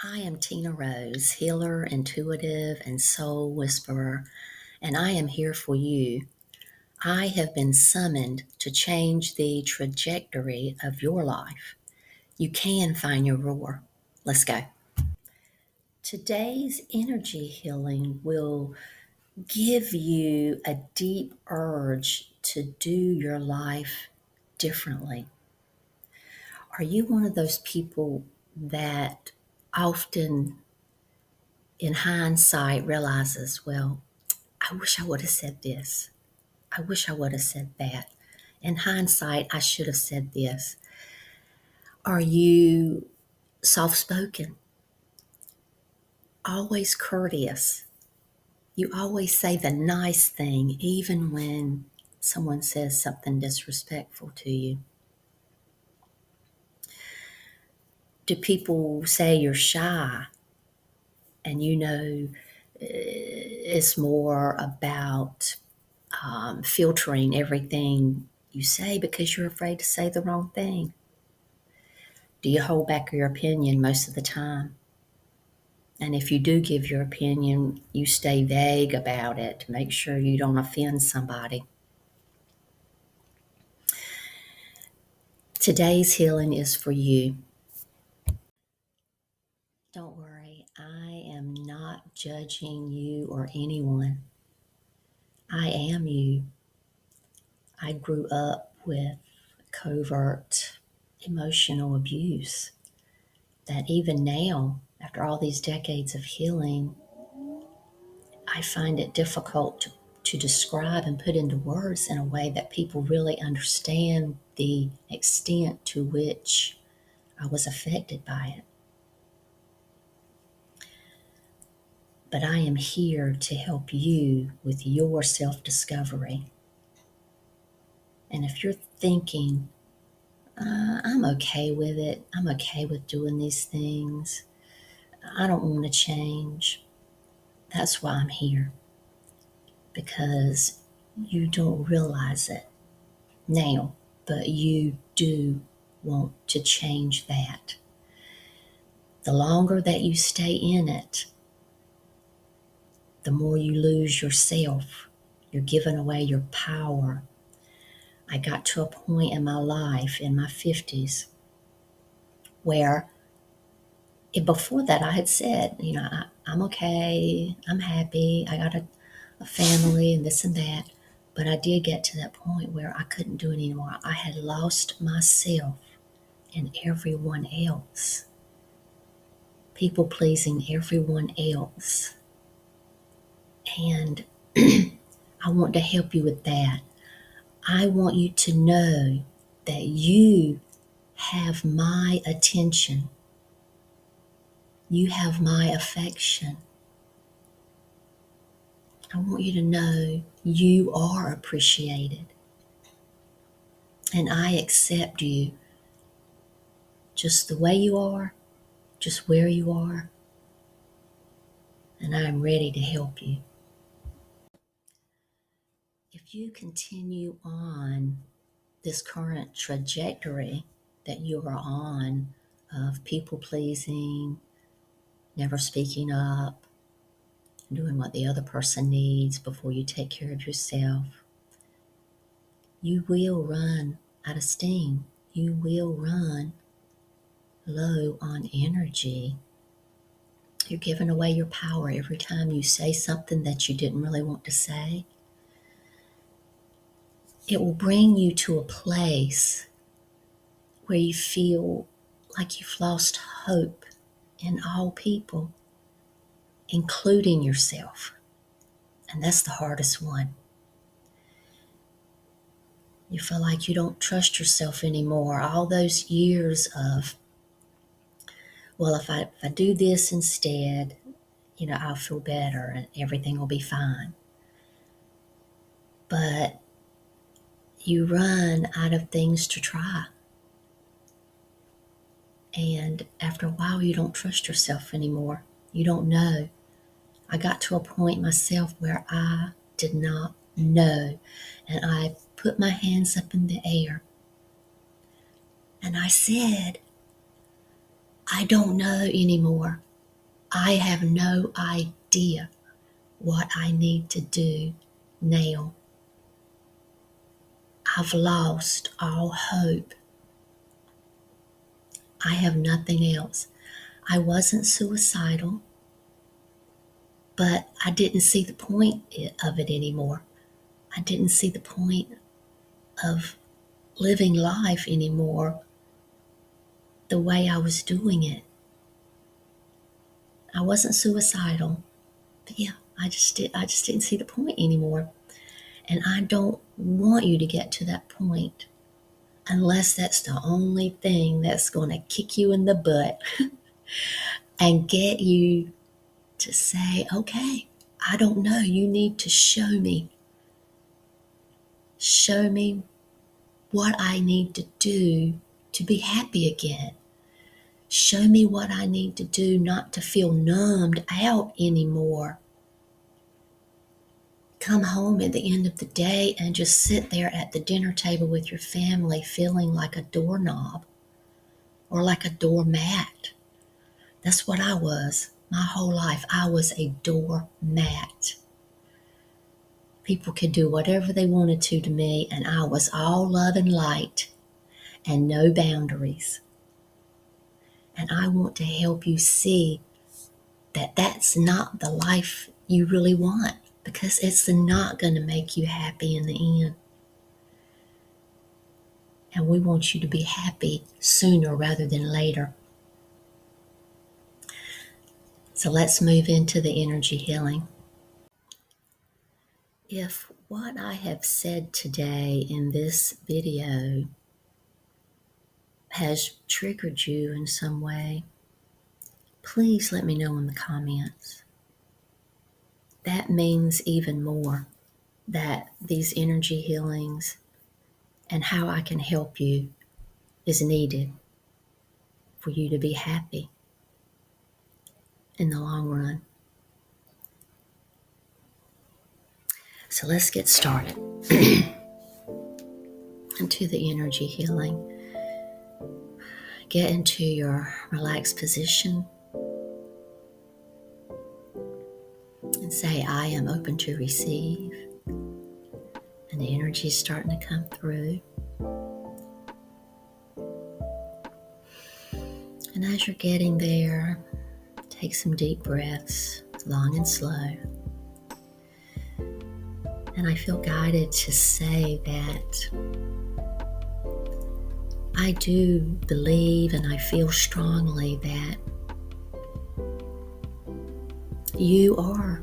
I am Tina Rose, healer, intuitive, and soul whisperer, and I am here for you. I have been summoned to change the trajectory of your life. You can find your roar. Let's go. Today's energy healing will give you a deep urge to do your life differently. Are you one of those people that often in hindsight realizes, well, I wish I would have said this. I wish I would have said that. In hindsight, I should have said this. Are you soft spoken? Always courteous? You always say the nice thing, even when someone says something disrespectful to you? Do people say you're shy and it's more about filtering everything you say because you're afraid to say the wrong thing? Do you hold back your opinion most of the time? And if you do give your opinion, you stay vague about it to make sure you don't offend somebody. Today's healing is for you. Don't worry, I am not judging you or anyone. I am you. I grew up with covert emotional abuse that even now, after all these decades of healing, I find it difficult to describe and put into words in a way that people really understand the extent to which I was affected by it. But I am here to help you with your self discovery. And if you're thinking, I'm okay with it, I'm okay with doing these things, I don't want to change, that's why I'm here. Because you don't realize it now, but you do want to change that. The longer that you stay in it, the more you lose yourself. You're giving away your power. I got to a point in my life in my 50s where before that I had said, I'm okay, I'm happy, I got a family and this and that. But I did get to that point where I couldn't do it anymore. I had lost myself in everyone else, people pleasing everyone else. And I want to help you with that. I want you to know that you have my attention. You have my affection. I want you to know you are appreciated. And I accept you just the way you are, just where you are. And I'm ready to help you. If you continue on this current trajectory that you are on of people pleasing, never speaking up, doing what the other person needs before you take care of yourself, you will run out of steam. You will run low on energy. You're giving away your power every time you say something that you didn't really want to say. It will bring you to a place where you feel like you've lost hope in all people, including yourself. And that's the hardest one. You feel like you don't trust yourself anymore. All those years of, well, if I do this instead, I'll feel better and everything will be fine. But you run out of things to try. And after a while, you don't trust yourself anymore. You don't know. I got to a point myself where I did not know. And I put my hands up in the air. And I said, I don't know anymore. I have no idea what I need to do now. I've lost all hope. I have nothing else. I wasn't suicidal, but I didn't see the point of it anymore. I didn't see the point of living life anymore the way I was doing it. I wasn't suicidal, but yeah, I just didn't see the point anymore. And I don't want you to get to that point unless that's the only thing that's going to kick you in the butt and get you to say, okay, I don't know. You need to show me. Show me what I need to do to be happy again. Show me what I need to do not to feel numbed out anymore. Come home at the end of the day and just sit there at the dinner table with your family feeling like a doorknob or like a doormat. That's what I was. My whole life, I was a doormat. People could do whatever they wanted to me, and I was all love and light and no boundaries. And I want to help you see that that's not the life you really want, because it's not going to make you happy in the end. And we want you to be happy sooner rather than later. So let's move into the energy healing. If what I have said today in this video has triggered you in some way, please let me know in the comments. That means even more that these energy healings and how I can help you is needed for you to be happy in the long run. So let's get started into the energy healing. Get into your relaxed position and say, I am open to receive. And the energy is starting to come through. And as you're getting there, take some deep breaths, long and slow. And I feel guided to say that I do believe and I feel strongly that you are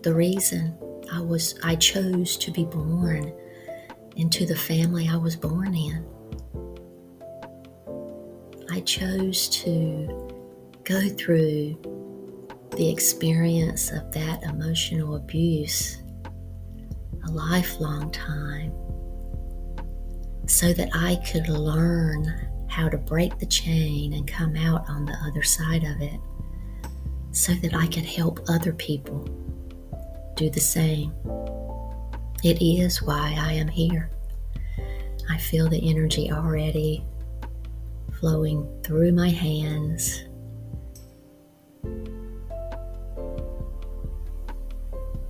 the reason I chose to be born into the family I was born in. I chose to go through the experience of that emotional abuse a lifelong time so that I could learn how to break the chain and come out on the other side of it so that I could help other people do the same. It is why I am here. I feel the energy already flowing through my hands.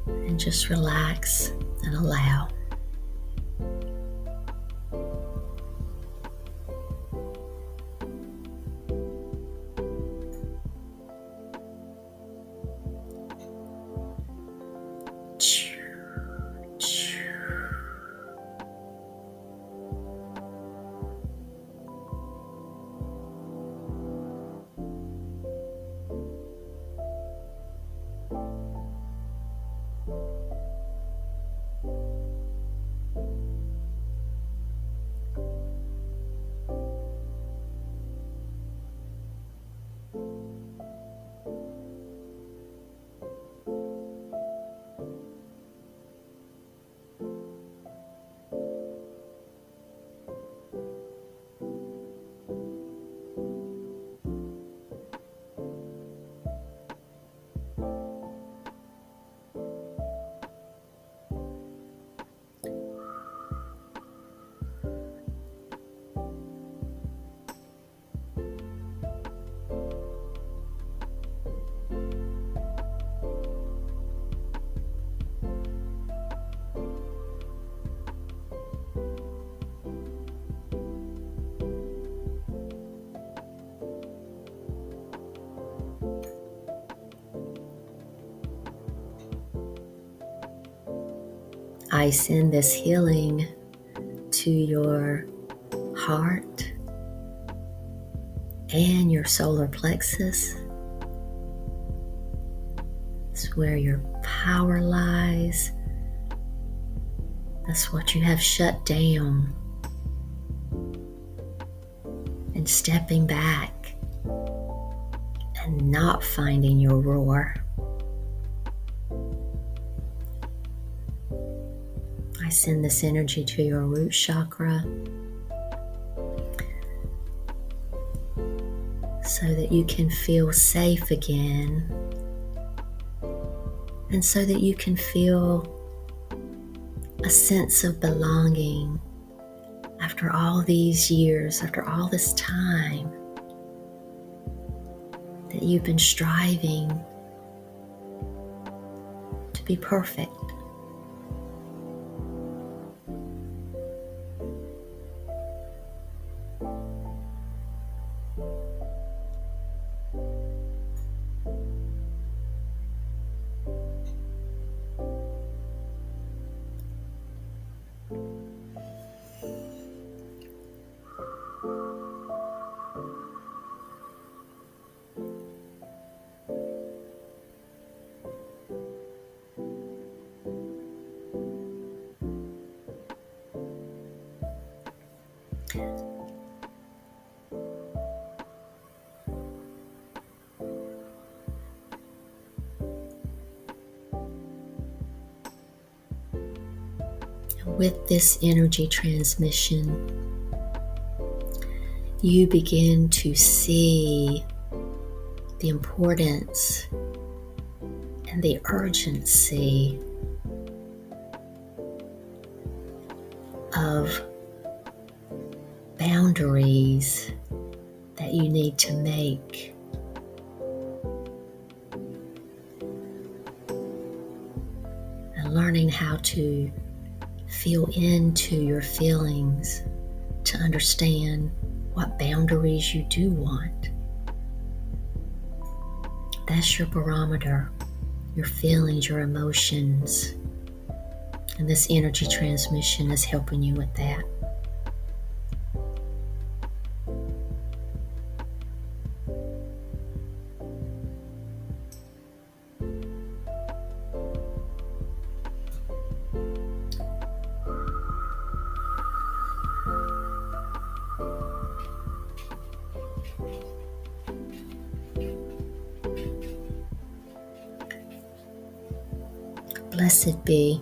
And just relax and allow. I send this healing to your heart and your solar plexus. It's where your power lies. That's what you have shut down. And stepping back and not finding your roar. I send this energy to your root chakra so that you can feel safe again, and so that you can feel a sense of belonging after all these years, after all this time that you've been striving to be perfect. With this energy transmission, you begin to see the importance and the urgency of boundaries that you need to make. And learning how to feel into your feelings to understand what boundaries you do want. That's your barometer, your feelings, your emotions. And this energy transmission is helping you with that. Blessed be.